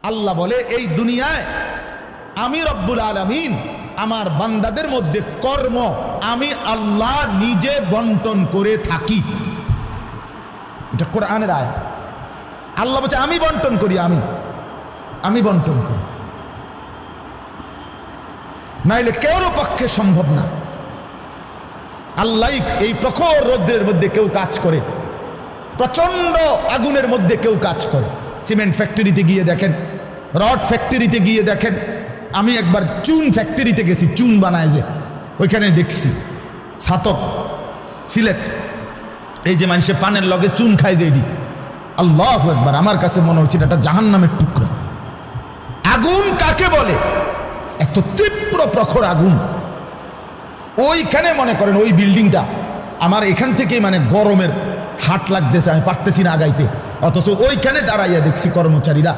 আল্লাহ বলে এই দুনিয়ায় আমি রব্বুল আলামিন আমার বান্দাদের মধ্যে কর্ম আমি আল্লাহ নিজে বন্টন করে থাকি। এটা কোরআনের আয়াত। আল্লাহ বলছে আমি বন্টন করি, আমি বন্টন করি, নাইলে কেউর পক্ষে সম্ভব না। আল্লাহ এই প্রখর রৌদ্রের মধ্যে কেউ কাজ করে, প্রচন্ড আগুনের মধ্যে কেউ কাজ করে। সিমেন্ট ফ্যাক্টরিতে গিয়ে দেখেন, রড ফ্যাক্টরিতে গিয়ে দেখেন। আমি একবার চুন ফ্যাক্টরিতে গেছি, চুন বানায় যে, ওইখানে দেখছি ছাতক সিলেট, এই যে মানুষের পানের লগে চুন খায় যে, এটি আল্লাহু আকবার, আমার কাছে মনে হচ্ছিল এটা জাহান্নামের টুকরা। আগুন কাকে বলে? এত তীব্র প্রখর আগুন। ওইখানে মনে করেন ওই বিল্ডিংটা আমার এখান থেকে মানে গরমের হাট লাগতেছে, আমি পারতেছি না আগাইতে, অথচ ওইখানে দাঁড়াইয়া দেখছি কর্মচারীরা